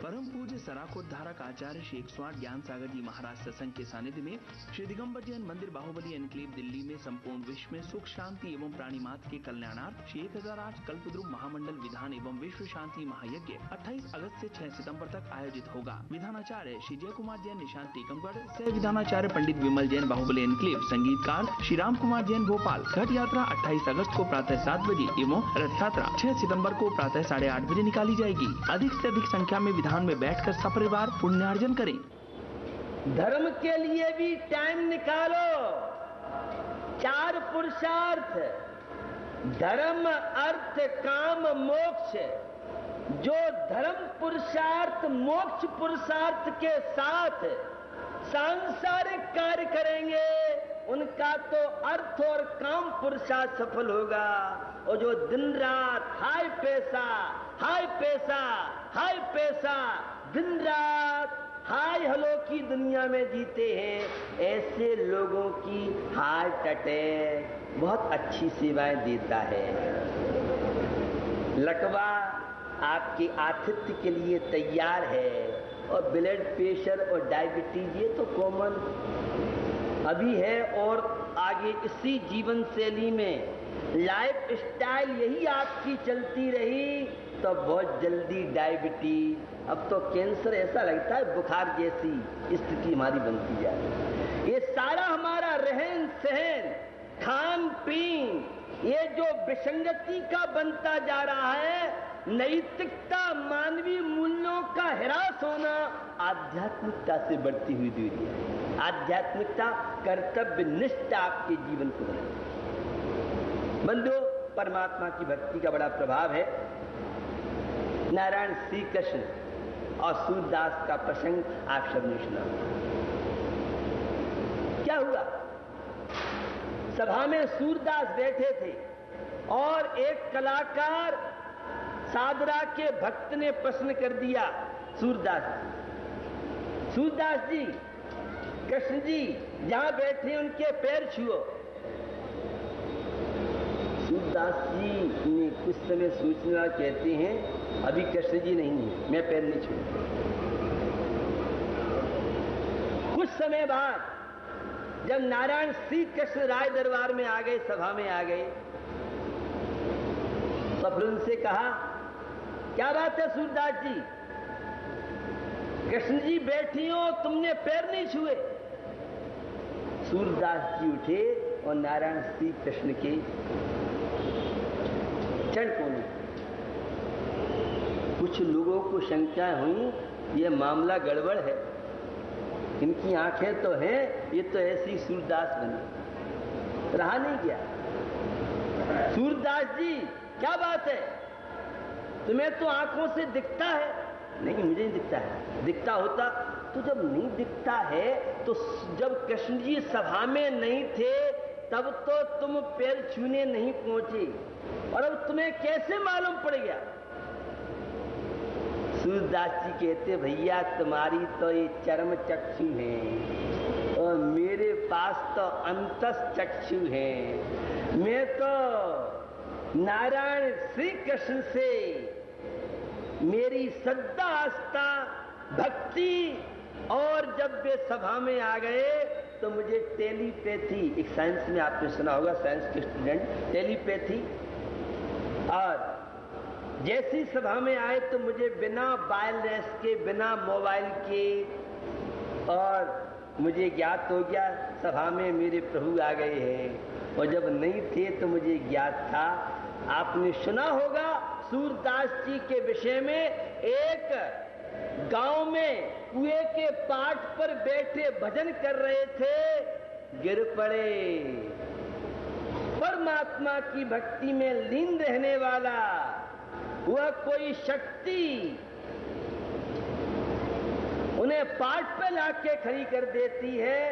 परम पूज्य सराकोद्धारक आचार्य श्री 108 ज्ञान सागर जी महाराज सत्संग के सानिध्य में श्री दिगंबर जैन मंदिर बाहुबली एनक्लेव दिल्ली में संपूर्ण विश्व में सुख शांति एवं प्राणिमात्र के कल्याणार्थ श्री 1008 कल्पद्रुम महामंडल विधान एवं विश्व शांति महायज्ञ 28 अगस्त से 6 सितंबर तक आयोजित होगा। विधानाचार्य श्री जय कुमार जैन निशांत टीकमगढ़, सह विधानाचार्य पंडित विमल जैन बाहुबली एनक्लेव, संगीतकार श्री राम कुमार जैन भोपाल। घट यात्रा 28 अगस्त को प्रातः 7 बजे एवं रथ यात्रा 6 सितंबर को प्रातः 8:30 बजे निकाली जाएगी। अधिक से अधिक संख्या में विधान में बैठकर सपरिवार पुण्यार्जन करें। धर्म के लिए भी टाइम निकालो। 4 पुरुषार्थ, धर्म अर्थ काम मोक्ष। जो धर्म पुरुषार्थ मोक्ष पुरुषार्थ के साथ सांसारिक कार्य करेंगे उनका तो अर्थ और काम पुरुषार्थ सफल होगा। और जो दिन रात हाय पैसा हाय पैसा हाय पैसा, दिन रात हाय हलो की दुनिया में जीते हैं, ऐसे लोगों की हार्ट अटैक बहुत अच्छी सेवाएं देता है। लकवा आपके आतिथ्य के लिए तैयार है। और ब्लड प्रेशर और डायबिटीज ये तो कॉमन अभी है। और आगे इसी जीवन शैली में लाइफ स्टाइल यही आपकी चलती रही तो बहुत जल्दी डायबिटीज, अब तो कैंसर ऐसा लगता है बुखार जैसी स्थिति हमारी बनती जा रही है। ये सारा हमारा रहन सहन खान पीन ये जो विसंगति का बनता जा रहा है, नैतिकता मानवीय मूल्यों का ह्रास होना आध्यात्मिकता से बढ़ती हुई दूरी है। आध्यात्मिकता कर्तव्य निष्ठा आपके जीवन को बनाए। बंधुओं, परमात्मा की भक्ति का बड़ा प्रभाव है। नारायण श्री कृष्ण और सूरदास का प्रसंग आप सबने सुना। क्या हुआ? सभा में सूरदास बैठे थे और एक कलाकार सादरा के भक्त ने प्रश्न कर दिया, सूरदास जी कृष्ण जी जहां बैठे उनके पैर छुओ। सूरदास जी ने कुछ समय सोचना, कहते हैं अभी कृष्ण जी नहीं है, मैं पैर नहीं छूऊंगा। कुछ समय बाद जब नारायण श्री कृष्ण राय दरबार में आ गए, सभा में आ गए, तो फिर उनसे कहा क्या बात है सूरदास जी, कृष्ण जी बैठी हो तुमने पैर नहीं छुए। सूरदास जी उठे और नारायण श्री कृष्ण के चरण कोने। कुछ लोगों को शंकाएं हुई, यह मामला गड़बड़ है, इनकी आंखें तो हैं, ये तो ऐसी सूरदास बनी। रहा नहीं गया। सूरदास जी क्या बात है, तुम्हें तो आंखों से दिखता है। नहीं, मुझे नहीं दिखता है। दिखता होता तो जब नहीं दिखता है तो जब कृष्ण जी सभा में नहीं थे तब तो तुम पैर छूने नहीं पहुंचे, और अब तुम्हें कैसे मालूम पड़ गया? सूरदास जी कहते भैया तुम्हारी तो ये चर्म चक्षु है और मेरे पास तो अंतस चक्षु है। मैं तो नारायण श्री कृष्ण से मेरी श्रद्धा आस्था भक्ति, और जब वे सभा में आ गए तो मुझे टेलीपैथी, एक साइंस में आपने सुना होगा, साइंस के स्टूडेंट, टेलीपैथी। और जैसी सभा में आए तो मुझे बिना वायरलेस के, बिना मोबाइल के, और मुझे ज्ञात हो गया सभा में मेरे प्रभु आ गए हैं। और जब नहीं थे तो मुझे ज्ञात था। आपने सुना होगा सूरदास जी के विषय में, एक गांव में कुएं के पाट पर बैठे भजन कर रहे थे, गिर पड़े। परमात्मा की भक्ति में लीन रहने वाला वह कोई शक्ति उन्हें पाट पे लाके खड़ी कर देती है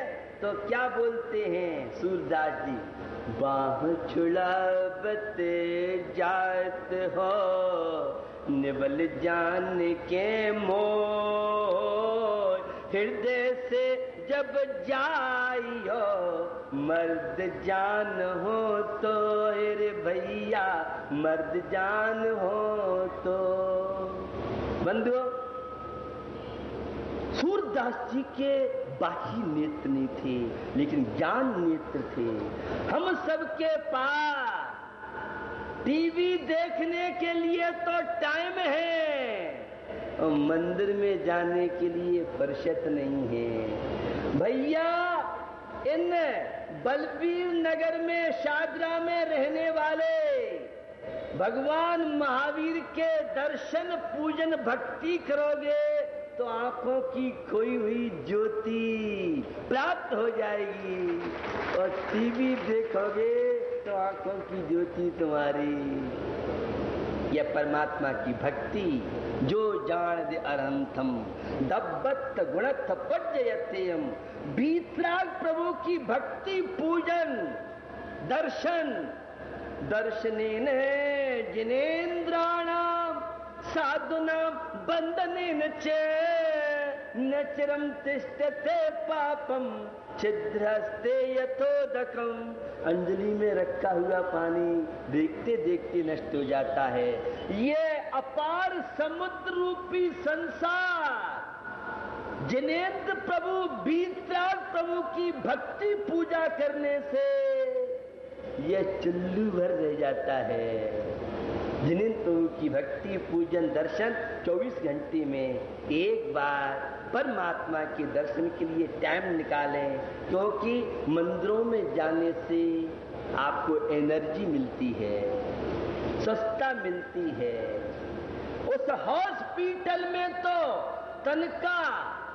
तो क्या बोलते हैं सूरदास जी, बाह छुड़ावते जात हो निबल जान के मोर, हृदय से जब जाइयो मर्द जान हो तो, रे भैया मर्द जान हो तो। बंधुओं, सूरदास जी के बाह्य नेत्र नहीं थे, लेकिन ज्ञान नेत्र थे। हम सबके पास टीवी देखने के लिए तो टाइम है और मंदिर में जाने के लिए फुर्सत नहीं है। भैया, इन बलबीर नगर में शादरा में रहने वाले भगवान महावीर के दर्शन पूजन भक्ति करोगे तो आंखों की खोई हुई ज्योति प्राप्त हो जाएगी, और टीवी देखोगे तो आंखों की ज्योति तुम्हारी। यह परमात्मा की भक्ति जो जान दे अरहंतम दब्बत गुणत पज्जयत्यम, बीतराग प्रभु की भक्ति पूजन दर्शन दर्शनेन जिनेन्द्राणाम साधुनाम बंधनेन च न चिरम तिष्ठते पापम छिद्रस्ते यथोदकम। अंजलि में रखा हुआ पानी देखते देखते नष्ट हो जाता है। ये अपार समुद्र रूपी संसार जिनेन्द्र प्रभु बीतराग प्रभु की भक्ति पूजा करने से यह चुल्लू भर रह जाता है। जिनेन्द्र प्रभु की भक्ति पूजन दर्शन 24 घंटे में एक बार परमात्मा के दर्शन के लिए टाइम निकालें, क्योंकि मंदिरों में जाने से आपको एनर्जी मिलती है, स्वस्थता मिलती है। उस हॉस्पिटल में तो तन का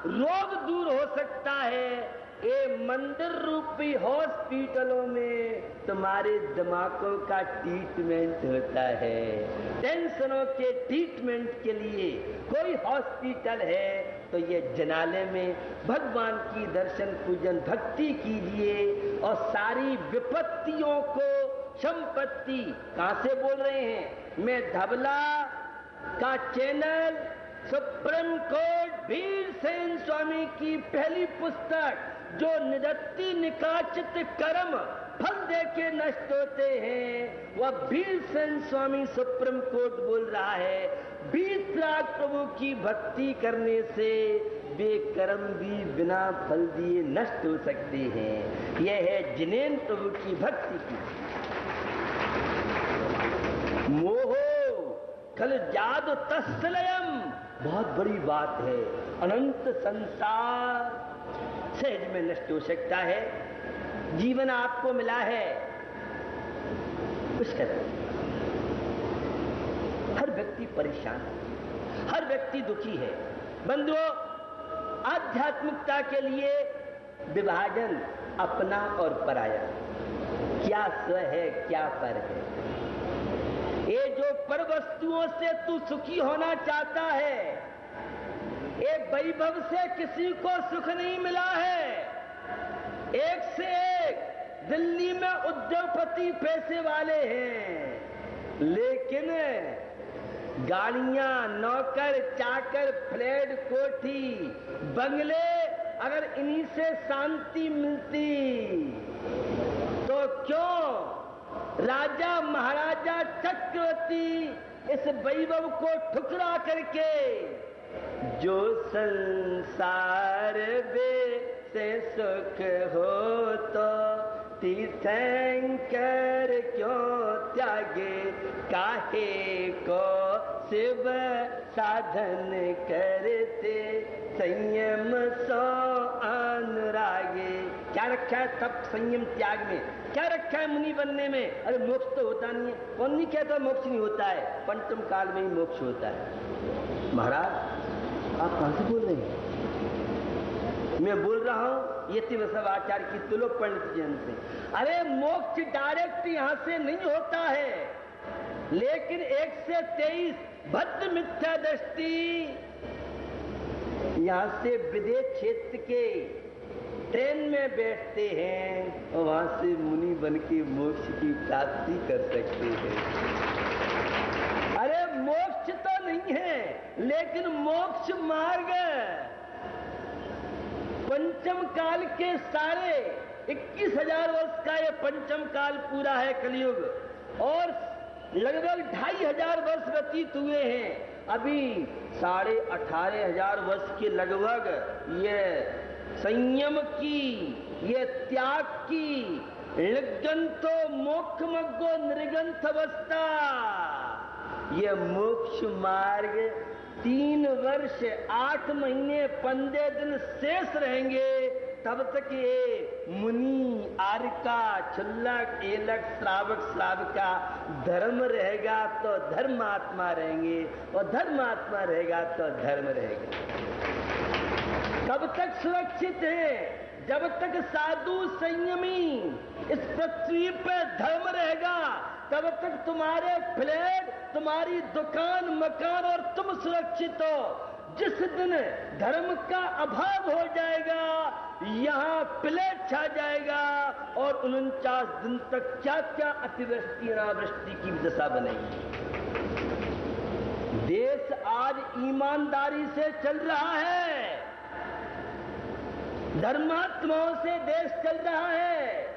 रोग दूर हो सकता है, ये मंदिर रूपी हॉस्पिटलों में तुम्हारे दिमागों का ट्रीटमेंट होता है। टेंशनों के ट्रीटमेंट के लिए कोई हॉस्पिटल है तो ये जनाले में भगवान की दर्शन पूजन भक्ति कीजिए, और सारी विपत्तियों को संपत्ति कहां से बोल रहे हैं? मैं धबला का चैनल सुप्रीम कोर्ट भीमसेन स्वामी की पहली पुस्तक जो निदत्ति निकाचित कर्म फल दे के नष्ट होते हैं, वह भीमसेन स्वामी सुप्रीम कोर्ट बोल रहा है। बीतराग प्रभु की भक्ति करने से वे कर्म भी बिना फल दिए नष्ट हो सकते हैं। यह है जिनेन्द्र प्रभु की भक्ति की। मोहो खल जादु तस्लयम, बहुत बड़ी बात है। अनंत संसार सहज में नष्ट हो सकता है। जीवन आपको मिला है, कुछ करो। हर व्यक्ति परेशान है, हर व्यक्ति दुखी है। बंधुओं, आध्यात्मिकता के लिए विभाजन अपना और पराया, क्या स्व है क्या पर है। ये जो पर वस्तुओं से तू सुखी होना चाहता है, एक वैभव से किसी को सुख नहीं मिला है। एक से एक दिल्ली में उद्योगपति पैसे वाले हैं, लेकिन गाड़ियां, नौकर चाकर, फ्लैट, कोठी, बंगले, अगर इन्हीं से शांति मिलती तो क्यों राजा महाराजा चक्रवर्ती इस वैभव को ठुकरा करके जो संसार से सुख हो तो तीर्थंकर क्यों त्यागे, काहे को शिव साधन करते संयम सो अनुरागे। क्या रखा है तप संयम त्याग में? क्या रखा है मुनि बनने में? अरे मोक्ष तो होता नहीं है। कौन नहीं कहता मोक्ष नहीं होता है? पंचम काल में ही मोक्ष होता है। महाराज आप कहां से बोल रहे हैं? मैं बोल रहा हूं यति वसव आचार्य की तुलो पंडित जन से। अरे मोक्ष डायरेक्ट यहां से नहीं होता है, लेकिन 1 से 23 भद्र मिथ्या दृष्टि यहां से विदेश क्षेत्र के ट्रेन में बैठते हैं और वहां से मुनि बन के मोक्ष की प्राप्ति कर सकते हैं। अरे मोक्ष तो नहीं है, लेकिन मोक्ष मार्ग पंचम काल के सारे 21,000 वर्ष का ये पंचम काल पूरा है कलयुग, और लगभग 2,500 वर्ष व्यतीत हुए हैं। अभी 18,500 वर्ष के लगभग ये संयम की, ये त्याग की, निर्गंतो मोक्ष मग्गो निर्गंथ अवस्था, ये मोक्ष मार्ग 3 वर्ष 8 महीने 15 दिन शेष रहेंगे। तब तक ये मुनि, आर्का, छुल्लक, एलक, श्रावक, श्राविका धर्म रहेगा तो धर्मात्मा रहेंगे, और धर्मात्मा रहेगा तो धर्म रहेगा। कब तक सुरक्षित है? जब तक साधु संयमी इस पृथ्वी पे धर्म रहेगा, तब तक तुम्हारे फ्लैट, तुम्हारी दुकान, मकान और तुम सुरक्षित हो। जिस दिन धर्म का अभाव हो जाएगा, यहाँ प्लेग छा जाएगा, और 49 दिन तक क्या क्या अतिवृष्टि, अनावृष्टि की दशा बनेगी। देश आज ईमानदारी से चल रहा है, धर्मात्माओं से देश चल रहा है।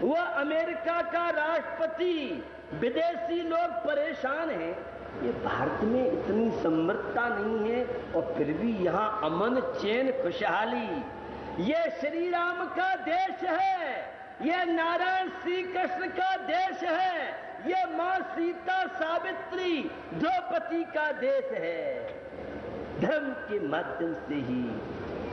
वह अमेरिका का राष्ट्रपति, विदेशी लोग परेशान हैं, ये भारत में इतनी समृद्धता नहीं है और फिर भी यहाँ अमन, चैन, खुशहाली। ये श्री राम का देश है, ये नारायण श्री कृष्ण का देश है, ये माँ सीता, सावित्री, द्रौपदी का देश है। धर्म के माध्यम से ही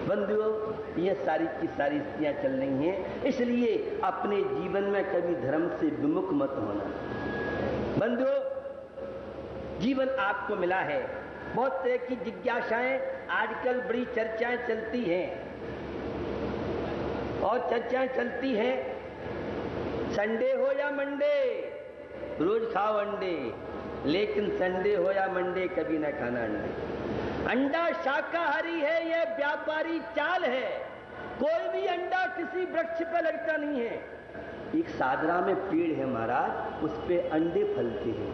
बंधुओं ये सारी की सारी स्थितियां चल रही हैं। इसलिए अपने जीवन में कभी धर्म से विमुख मत होना। बंधुओं, जीवन आपको मिला है, बहुत तरह की जिज्ञासाएं, आजकल बड़ी चर्चाएं चलती हैं, और चर्चाएं चलती हैं संडे हो या मंडे, रोज खाओ अंडे, लेकिन संडे हो या मंडे कभी ना खाना अंडे। अंडा शाकाहारी है, यह व्यापारी चाल है। कोई भी अंडा किसी वृक्ष पर लगता नहीं है। एक सादरा में पेड़ है महाराज, उस पे अंडे फलते हैं।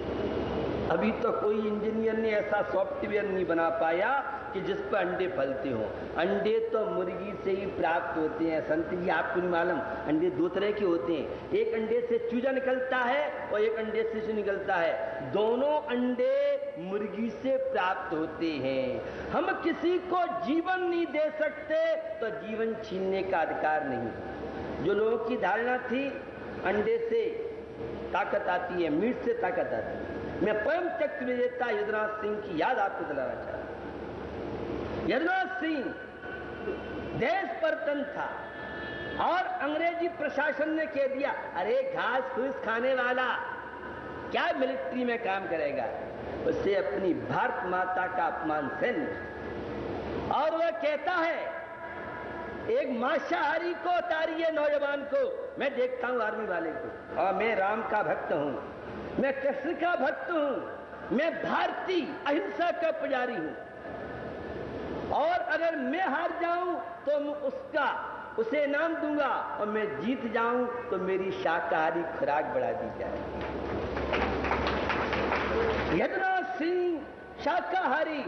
अभी तो कोई इंजीनियर ने ऐसा सॉफ्टवेयर नहीं बना पाया कि जिस पर अंडे फलते हो। अंडे तो मुर्गी से ही प्राप्त होते हैं। संत जी आपको नहीं मालूम, अंडे 2 तरह के होते हैं, एक अंडे से चूजा निकलता है और एक अंडे से शिशु निकलता है। दोनों अंडे मुर्गी से प्राप्त होते हैं। हम किसी को जीवन नहीं दे सकते तो जीवन छीनने का अधिकार नहीं। जो लोगों की धारणा थी अंडे से ताकत आती है, मीट से ताकत आती है, मैं परम चक्र विजेता यदुनाथ सिंह की याद आपको दिलाना चाहता हूं। यदुनाथ सिंह देश परतन था और अंग्रेजी प्रशासन ने कह दिया, अरे घास फूस खाने वाला क्या मिलिट्री में काम करेगा। उससे अपनी भारत माता का अपमान सहन, और वह कहता है एक मांसाहारी को उतारिए नौजवान को। मैं देखता हूं आर्मी वाले को, और मैं राम का भक्त हूं, मैं कृष्ण का भक्त हूं, मैं भारतीय अहिंसा का पुजारी हूं, और अगर मैं हार जाऊं तो उसे इनाम दूंगा, और मैं जीत जाऊं तो मेरी शाकाहारी खुराक बढ़ा दी जाए। यदुनाथ सिंह शाकाहारी,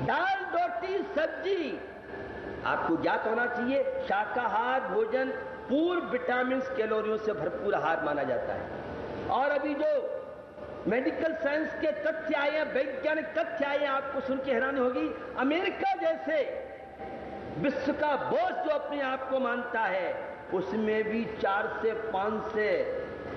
दाल रोटी सब्जी। आपको ज्ञात होना चाहिए शाकाहार भोजन पूर्ण विटामिन कैलोरियों से भरपूर आहार माना जाता है। और अभी जो मेडिकल साइंस के तथ्य आए हैं, वैज्ञानिक तथ्य आए हैं, आपको सुन के हैरानी होगी। अमेरिका जैसे विश्व का बॉस जो अपने आप को मानता है, उसमें भी 4 से 5 से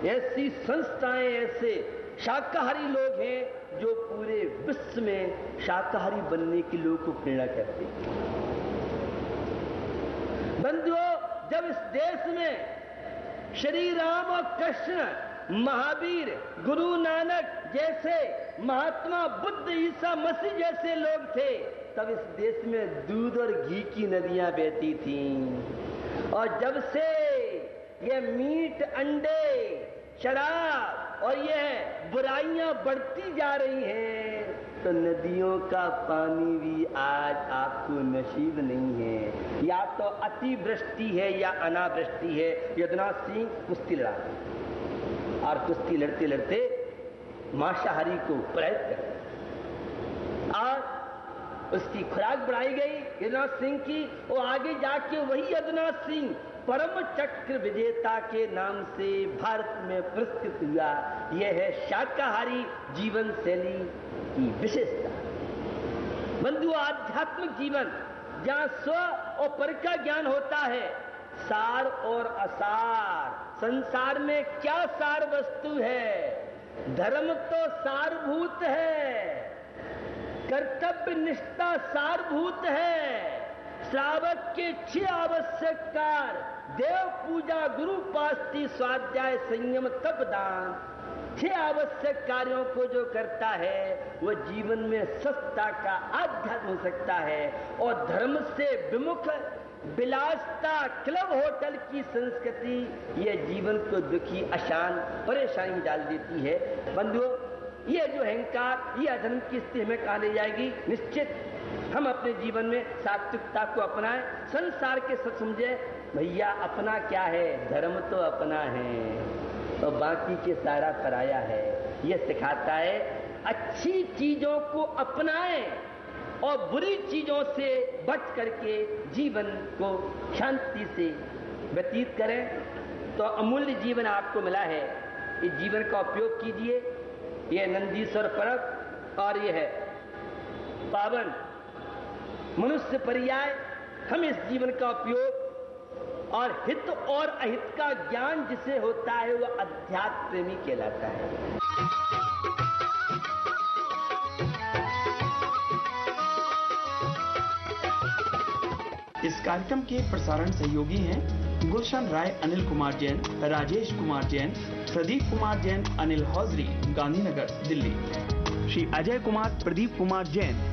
ऐसी संस्थाएं, ऐसे शाकाहारी लोग हैं जो पूरे विश्व में शाकाहारी बनने के लोगों को प्रेरणा करते हैं। बंधुओं, जब इस देश में श्री राम और कृष्ण, महावीर, गुरु नानक जैसे, महात्मा बुद्ध, ईसा मसीह जैसे लोग थे, तब इस देश में दूध और घी की नदियां बहती थीं। और जब से ये मीट, अंडे, शराब और ये बुराइयां बढ़ती जा रही हैं, तो नदियों का पानी भी आज आपको नसीब नहीं है। या तो अतिवृष्टि है या अनावृष्टि है। यदुनाथ सिंह कुश्ती लड़ा, और कुश्ती लड़ते लड़ते मांसाहारी को प्रेरित कर, और उसकी खुराक बढ़ाई गई यदुनाथ सिंह की, और आगे जाके वही यदुनाथ सिंह परम चक्र विजेता के नाम से भारत में पुरस्कृत हुआ। यह है शाकाहारी जीवन शैली की विशेषता। बंधु, आध्यात्मिक जीवन जहां स्व और पर का ज्ञान होता है, सार और असार, संसार में क्या सार वस्तु है? धर्म तो सारभूत है, कर्तव्य निष्ठा सारभूत है, श्रावक के 6 आवश्यक कार्य, देव पूजा, गुरु पास्ती, स्वाध्याय, संयम, तप, दान, 6 आवश्यक कार्यों को जो करता है वह जीवन में सत्ता का आध्यात्म हो सकता है। और धर्म से विमुख विलासता, क्लब होटल की संस्कृति यह जीवन को दुखी, अशांत, परेशानी में डाल देती है। बंधुओं, ये जो अहंकार, ये अधर्म की स्थिति हमें कहाँ ले जाएगी? निश्चित हम अपने जीवन में सात्विकता को अपनाएं, संसार के सब समझे भैया अपना क्या है, धर्म तो अपना है और बाकी के सारा पराया है। यह सिखाता है अच्छी चीजों को अपनाएं और बुरी चीजों से बच करके जीवन को शांति से व्यतीत करें। तो अमूल्य जीवन आपको मिला है, इस जीवन का उपयोग कीजिए। यह नंदीश्वर पर्व और यह है पावन मनुष्य पर्याय, हम इस जीवन का उपयोग और हित और अहित का ज्ञान जिसे होता है वह अध्यात्म प्रेमी कहलाता है। इस कार्यक्रम के प्रसारण सहयोगी हैं गुलशन राय, अनिल कुमार जैन, राजेश कुमार जैन, प्रदीप कुमार जैन, अनिल हौजरी, गांधीनगर, दिल्ली। श्री अजय कुमार, प्रदीप कुमार जैन